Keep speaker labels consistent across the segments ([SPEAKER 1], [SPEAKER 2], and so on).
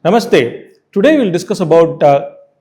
[SPEAKER 1] Namaste. Today we'll discuss about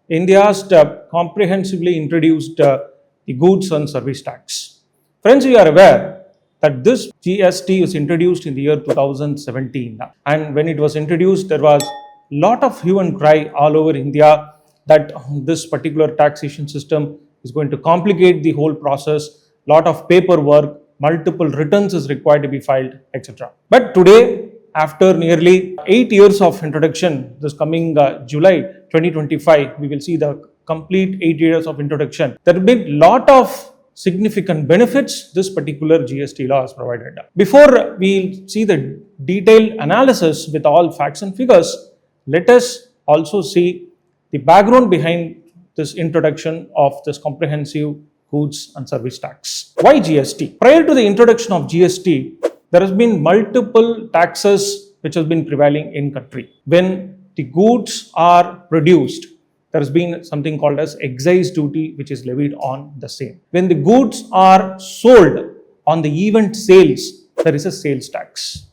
[SPEAKER 1] India's comprehensively introduced the goods and service tax. Friends, we are aware that this GST was introduced in the year 2017, and when it was introduced, there was a lot of hue and cry all over India that this particular taxation system is going to complicate the whole process. Lot of paperwork, multiple returns is required to be filed, etc. But today, after nearly 8 years of introduction, this coming July 2025, we will see the complete 8 years of introduction. There have been a lot of significant benefits this particular GST law has provided. Before we see the detailed analysis with all facts and figures, let us also see the background behind this introduction of this comprehensive goods and service tax. Why GST? Prior to the introduction of GST, there has been multiple taxes which has been prevailing in country. When the goods are produced, there has been something called as excise duty which is levied on the same. When the goods are sold on the event sales, there is a sales tax.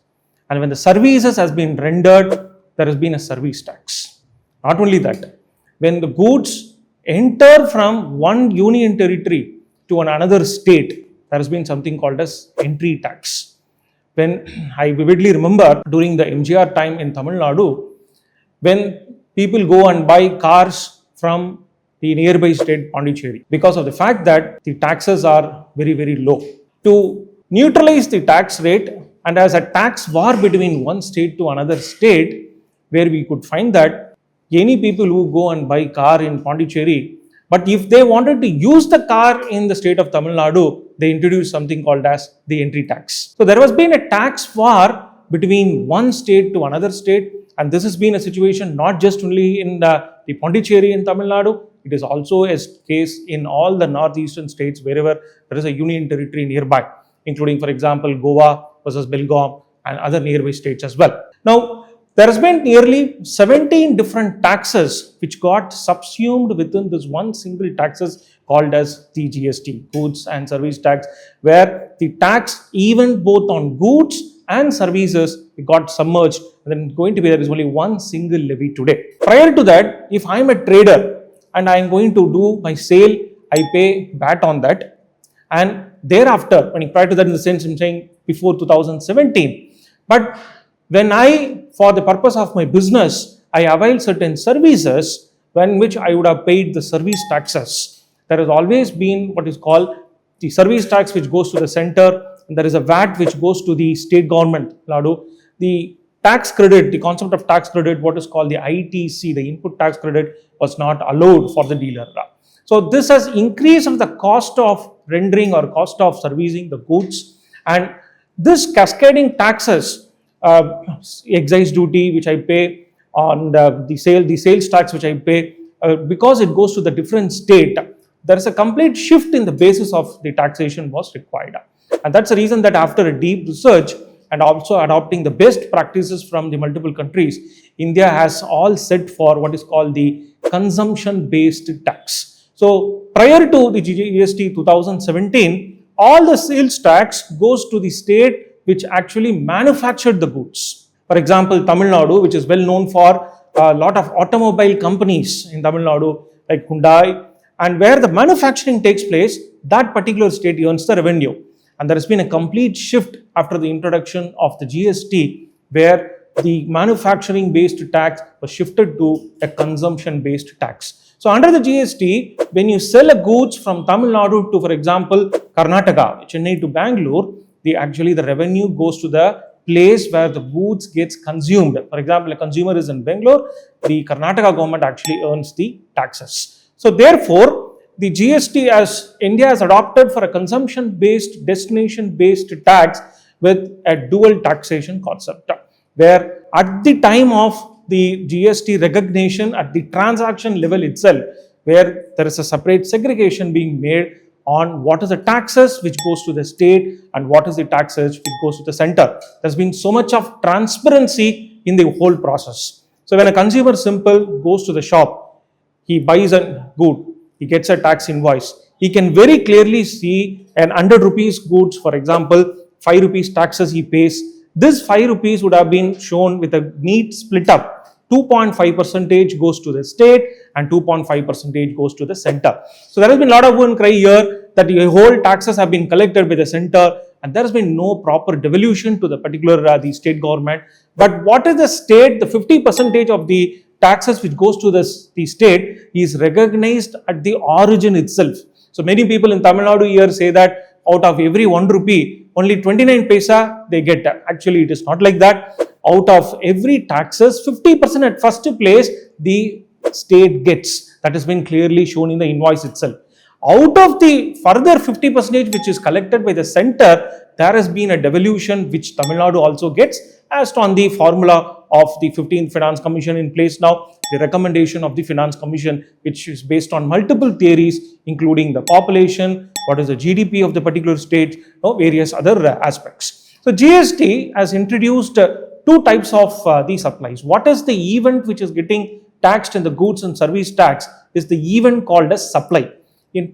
[SPEAKER 1] And when the services has been rendered, there has been a service tax. Not only that, when the goods enter from one union territory to another state, there has been something called as entry tax. When I vividly remember during the MGR time in Tamil Nadu, when people go and buy cars from the nearby state Pondicherry, because of the fact that the taxes are very, very low. To neutralize the tax rate, and as a tax war between one state to another state, where we could find that any people who go and buy car in Pondicherry, but if they wanted to use the car in the state of Tamil Nadu, they introduced something called as the entry tax. So there has been a tax war between one state to another state, and this has been a situation not just only in the Pondicherry in Tamil Nadu, it is also a case in all the northeastern states wherever there is a union territory nearby, including, for example, Goa versus Belgaum and other nearby states as well. Now, there has been nearly 17 different taxes which got subsumed within this one single taxes called as the GST, goods and service tax, where the tax even both on goods and services got submerged, and then going to be there is only one single levy today. Prior to that, if I am a trader and I am going to do my sale, I pay VAT on that, and thereafter, prior to that in the sense I'm saying before 2017, but when I, for the purpose of my business, I avail certain services when which I would have paid the service taxes. There has always been what is called the service tax which goes to the center, and there is a VAT which goes to the state government, Ladu. The tax credit, the concept of tax credit, what is called the ITC, the input tax credit, was not allowed for the dealer. So this has increased the cost of rendering or cost of servicing the goods, and this cascading taxes, excise duty which I pay on the sales tax which I pay, because it goes to the different state, there is a complete shift in the basis of the taxation was required. And that's the reason that after a deep research and also adopting the best practices from the multiple countries, India has all set for what is called the consumption based tax. So prior to the GST 2017, all the sales tax goes to the state which actually manufactured the goods. For example, Tamil Nadu, which is well known for a lot of automobile companies in Tamil Nadu, like Hyundai, and where the manufacturing takes place, that particular state earns the revenue. And there has been a complete shift after the introduction of the GST, where the manufacturing based tax was shifted to a consumption based tax. So under the GST, when you sell a goods from Tamil Nadu to, for example, Karnataka, Chennai to Bangalore, the revenue goes to the place where the goods gets consumed. For example, a consumer is in Bangalore, the Karnataka government actually earns the taxes. So therefore, the GST as India has adopted for a consumption-based, destination-based tax with a dual taxation concept, where at the time of the GST recognition at the transaction level itself, where there is a separate segregation being made on what is the taxes which goes to the state and what is the taxes which goes to the center. There's been so much of transparency in the whole process. So when a consumer simple goes to the shop, he buys a good, he gets a tax invoice. He can very clearly see an 100 rupees goods, for example, 5 rupees taxes he pays. This 5 rupees would have been shown with a neat split up 2.5 percentage goes to the state and 2.5 percentage goes to the center. So there has been a lot of one cry here that the whole taxes have been collected by the center and there has been no proper devolution to the particular the state government. But what is the state? The 50 percentage of the taxes which goes to the state is recognized at the origin itself. So many people in Tamil Nadu here say that out of every 1 rupee, only 29 paisa they get. Actually, it is not like that. Out of every taxes, 50% at first place the state gets. That has been clearly shown in the invoice itself. Out of the further 50% which is collected by the center, there has been a devolution which Tamil Nadu also gets as on the formula of the 15th Finance Commission in place now, the recommendation of the Finance Commission, which is based on multiple theories, including the population, what is the GDP of the particular state, various other aspects. So GST has introduced two types of the supplies. What is the event which is getting taxed in the goods and service tax is the event called as supply.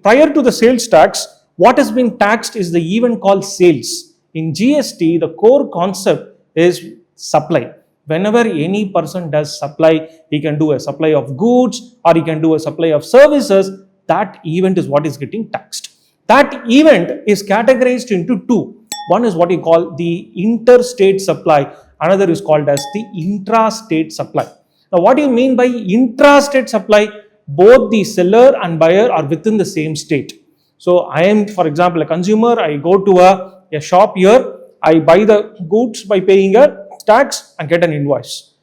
[SPEAKER 1] Prior to the sales tax, what has been taxed is the event called sales. In GST, the core concept is supply. Whenever any person does supply, he can do a supply of goods or he can do a supply of services, that event is what is getting taxed. That event is categorized into two. One is what you call the interstate supply, another is called as the intrastate supply. Now, what do you mean by intrastate supply? Both the seller and buyer are within the same state. So, I am, for example, a consumer, I go to a shop here, I buy the goods by paying a tax and get an invoice.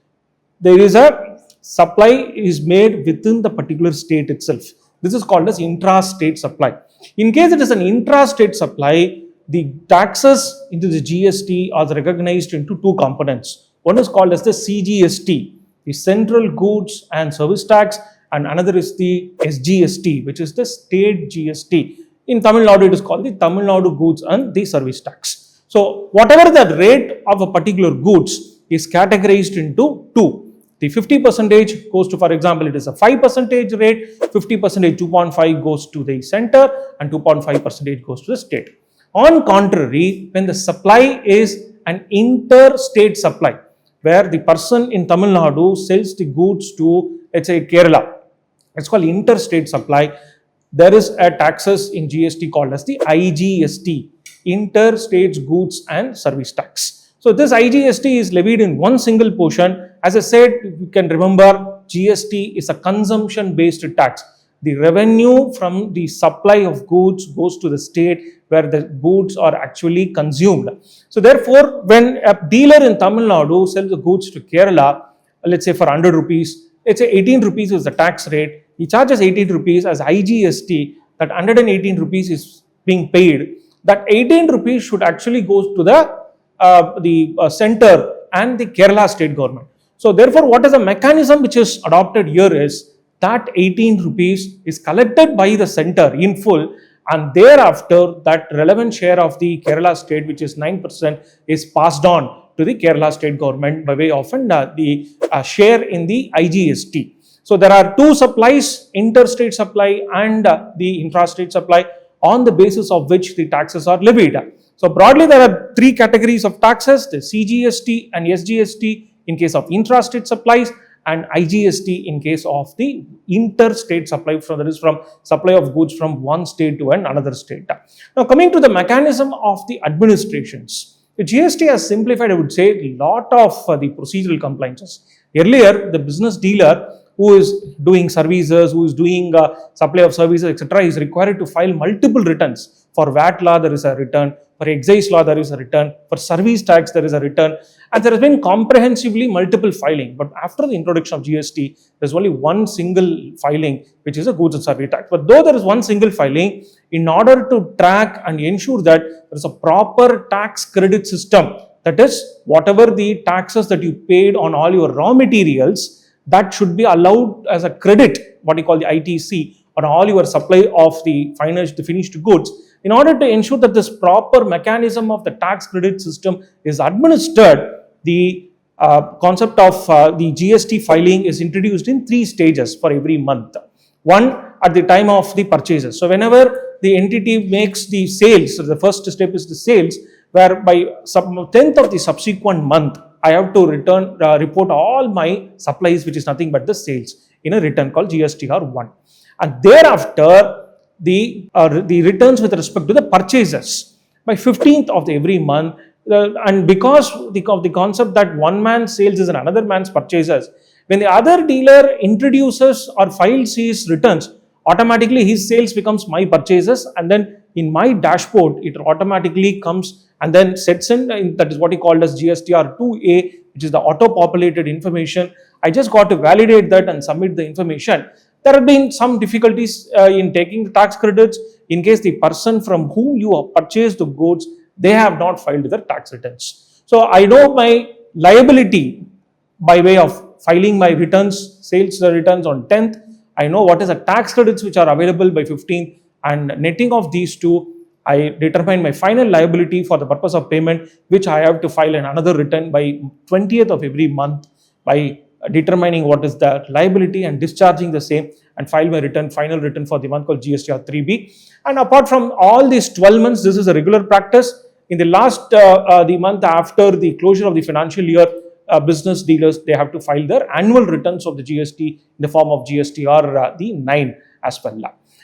[SPEAKER 1] There is a supply is made within the particular state itself. This is called as intrastate supply. In case it is an intrastate supply, the taxes into the GST are recognized into two components. One is called as the CGST, the Central Goods and Service Tax, and another is the SGST, which is the State GST. In Tamil Nadu, it is called the Tamil Nadu Goods and the Service Tax. So, whatever the rate of a particular goods is categorized into two. The 50% goes to, for example, it is a 5% rate, 50%, 2.5 goes to the center and 2.5% goes to the state. On contrary, when the supply is an interstate supply, where the person in Tamil Nadu sells the goods to, let's say, Kerala, it's called interstate supply. There is a taxes in GST called as the IGST, Interstate Goods and Service Tax. So this IGST is levied in one single portion. As I said, you can remember GST is a consumption based tax. The revenue from the supply of goods goes to the state where the goods are actually consumed. So therefore, when a dealer in Tamil Nadu sells the goods to Kerala, let's say for 100 rupees, let's say 18 rupees is the tax rate, he charges 18 rupees as IGST, that 118 rupees is being paid. That 18 rupees should actually go to the center and the Kerala state government. So therefore, what is the mechanism which is adopted here is that 18 rupees is collected by the center in full, and thereafter that relevant share of the Kerala state, which is 9%, is passed on to the Kerala state government by way of the share in the IGST. So there are two supplies, interstate supply and the intrastate supply, on the basis of which the taxes are levied. So broadly, there are three categories of taxes: the CGST and SGST in case of intrastate supplies, and IGST in case of the interstate supply, that is from supply of goods from one state to another state. Now coming to the mechanism of the administrations, the GST has simplified, I would say, a lot of the procedural compliances. Earlier, the business dealer who is doing services, who is doing supply of services, etc., is required to file multiple returns. For VAT law, there is a return. For excise law, there is a return. For service tax, there is a return. And there has been comprehensively multiple filing. But after the introduction of GST, there is only one single filing, which is a goods and service tax. But though there is one single filing, in order to track and ensure that there is a proper tax credit system, that is, whatever the taxes that you paid on all your raw materials, that should be allowed as a credit, what you call the ITC, on all your supply of the finished goods. In order to ensure that this proper mechanism of the tax credit system is administered, the concept of the GST filing is introduced in 3 stages for every month. One, at the time of the purchases. So whenever the entity makes the sales, so the first step is the sales, where by 10th of the subsequent month, I have to report all my supplies, which is nothing but the sales, in a return called GSTR1. And thereafter, the returns with respect to the purchases by 15th of every month. And because of the concept that one man's sales is another man's purchases, when the other dealer introduces or files his returns, automatically his sales becomes my purchases, and then in my dashboard it automatically comes and then sets in, that is what he called as GSTR2A, which is the auto-populated information. I just got to validate that and submit the information. There have been some difficulties in taking the tax credits in case the person from whom you have purchased the goods, they have not filed their tax returns. So I know my liability by way of filing my returns, sales returns on 10th. I know what is the tax credits which are available by 15th, and netting of these two, I determine my final liability for the purpose of payment, which I have to file another return by 20th of every month by determining what is the liability and discharging the same, and file my final return for the month called GSTR 3B. And apart from all these 12 months, this is a regular practice. In the last the month after the closure of the financial year, business dealers, they have to file their annual returns of the GST in the form of GSTR the 9 as well.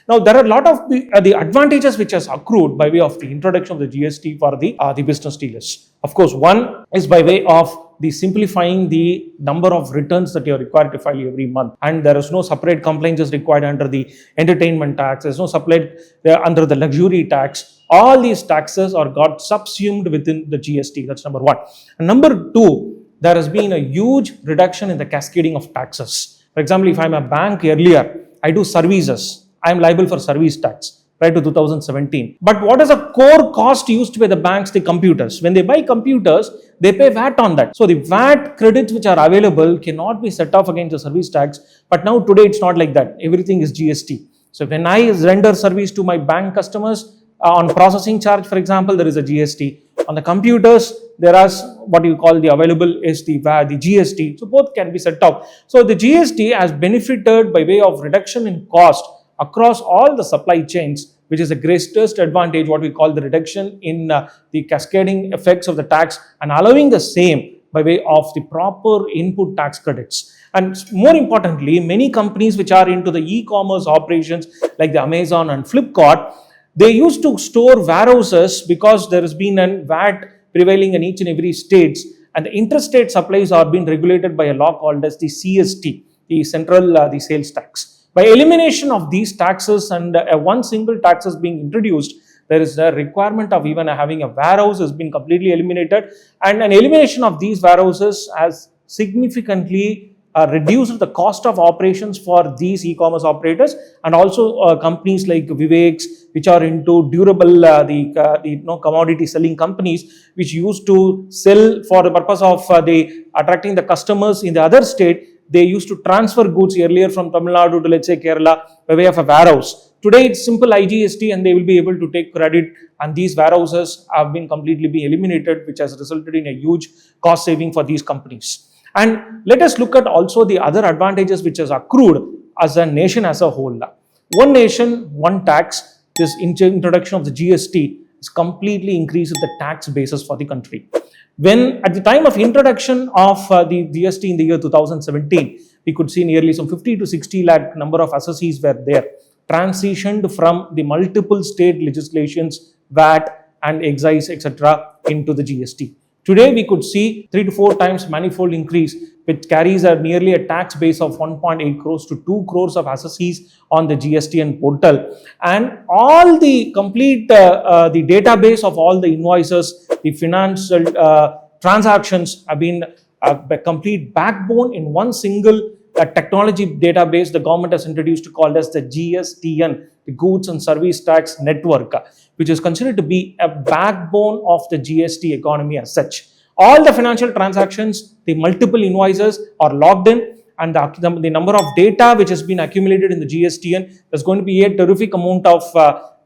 [SPEAKER 1] Now, there are a lot of the advantages which has accrued by way of the introduction of the GST for the business dealers. Of course, one is by way of the simplifying the number of returns that you are required to file every month, and there is no separate compliance required under the entertainment tax. There is no separate under the luxury tax. All these taxes are got subsumed within the GST. That's number one. And number two, there has been a huge reduction in the cascading of taxes. For example, if I'm a bank earlier, I do services, I am liable for service tax prior to 2017. But what is a core cost used by the banks? The computers. When they buy computers, they pay VAT on that. So the VAT credits which are available cannot be set off against the service tax. But now today it's not like that. Everything is GST. So when I render service to my bank customers, on processing charge, for example, there is a GST. On the computers, there is what you call the available is the GST. So both can be set off. So the GST has benefited by way of reduction in cost across all the supply chains, which is the greatest advantage, what we call the reduction in the cascading effects of the tax, and allowing the same by way of the proper input tax credits. And more importantly, many companies which are into the e-commerce operations like the Amazon and Flipkart, they used to store warehouses because there has been a VAT prevailing in each and every state, and the interstate supplies are being regulated by a law called as the CST, the Central the Sales Tax. By elimination of these taxes and one single tax is being introduced, there is a requirement of even having a warehouse has been completely eliminated, and an elimination of these warehouses has significantly reduced the cost of operations for these e-commerce operators, and also companies like Vivek's, which are into durable commodity selling companies, which used to sell for the purpose of attracting the customers in the other state. They used to transfer goods earlier from Tamil Nadu to, let's say, Kerala by way of a warehouse. Today it's simple IGST and they will be able to take credit, and these warehouses have been completely eliminated, which has resulted in a huge cost saving for these companies. And let us look at also the other advantages which has accrued as a nation as a whole. One nation, one tax, this introduction of the GST is completely increased the tax basis for the country. When at the time of introduction of the GST in the year 2017, we could see nearly some 50 to 60 lakh number of assessees were there, transitioned from the multiple state legislations, VAT and excise, etc. into the GST. Today, we could see 3 to 4 times manifold increase, which carries nearly a tax base of 1.8 crores to 2 crores of assessees on the GSTN portal. And all the complete, the database of all the invoices, the financial transactions have been a complete backbone in one single technology database the government has introduced called as the GSTN, the Goods and Service Tax Network, which is considered to be a backbone of the GST economy as such. All the financial transactions, the multiple invoices are logged in, and the number of data which has been accumulated in the GSTN, there's going to be a terrific amount of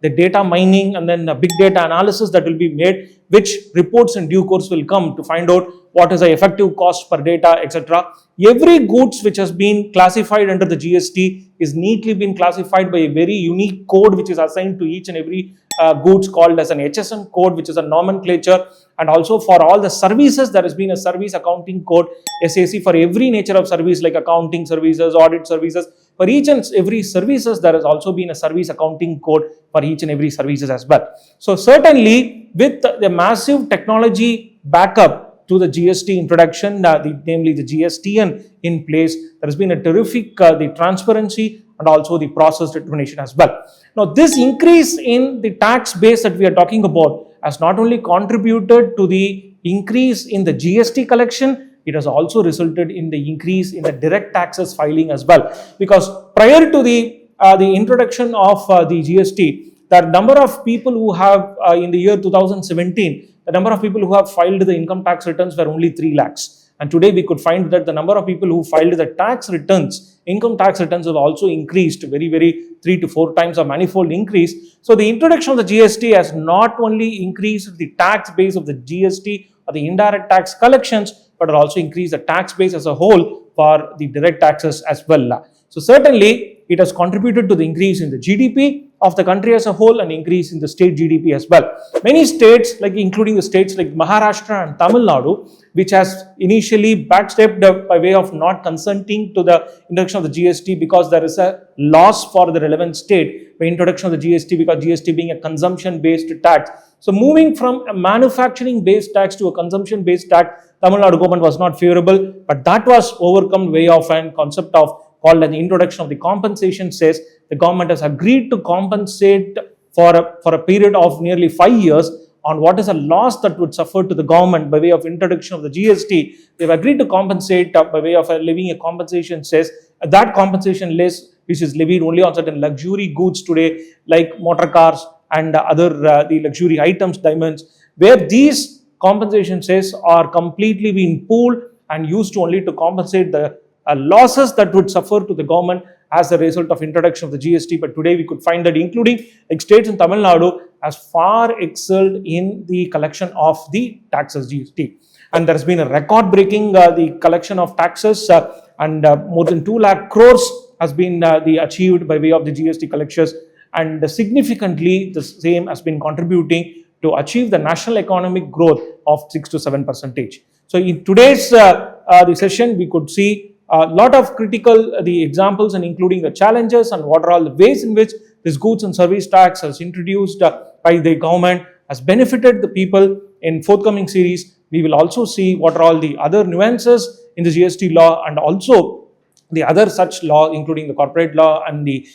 [SPEAKER 1] the data mining and then big data analysis that will be made, which reports in due course will come to find out what is the effective cost per data, etc. Every goods which has been classified under the GST is neatly been classified by a very unique code which is assigned to each and every goods called as an HSN code, which is a nomenclature, and also for all the services there has been a service accounting code, SAC, for every nature of service like accounting services, audit services. For each and every services there has also been a service accounting code for each and every services as well. So certainly with the massive technology backup to the GST introduction, namely the GSTN in place, there has been a terrific the transparency and also the process determination as well. Now this increase in the tax base that we are talking about has not only contributed to the increase in the GST collection, it has also resulted in the increase in the direct taxes filing as well. Because prior to the introduction of the GST, the number of people who have in the year 2017, the number of people who have filed the income tax returns were only 3 lakhs. And today we could find that the number of people who filed the tax returns, income tax returns, have also increased very 3 to 4 times, a manifold increase. So the introduction of the GST has not only increased the tax base of the GST or the indirect tax collections, but it also increased the tax base as a whole for the direct taxes as well. So certainly it has contributed to the increase in the GDP of the country as a whole and increase in the state GDP as well. Many states, like including the states like Maharashtra and Tamil Nadu, which has initially backstepped by way of not consenting to the introduction of the GST because there is a loss for the relevant state by introduction of the GST, because GST being a consumption-based tax. So moving from a manufacturing-based tax to a consumption-based tax, Tamil Nadu government was not favorable, but that was overcome by way of a concept of called as the introduction of the compensation cess. The government has agreed to compensate for a period of nearly 5 years on what is a loss that would suffer to the government by way of introduction of the GST. They've agreed to compensate by way of levying a compensation cess. That compensation less, which is levied only on certain luxury goods today, like motor cars and other the luxury items, diamonds, where these compensation cess are completely being pooled and used only to compensate the losses that would suffer to the government as a result of introduction of the GST. But today we could find that including like states in Tamil Nadu has far excelled in the collection of the taxes GST. And there has been a record breaking the collection of taxes and more than 2 lakh crores has been achieved by way of the GST collections, and significantly the same has been contributing to achieve the national economic growth of 6 to 7%. So in today's the session, we could see a lot of critical the examples and including the challenges and what are all the ways in which this goods and service tax has introduced by the government has benefited the people. In forthcoming series, we will also see what are all the other nuances in the GST law and also the other such law, including the corporate law and the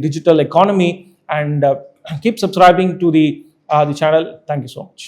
[SPEAKER 1] digital economy. And keep subscribing to the channel. Thank you so much.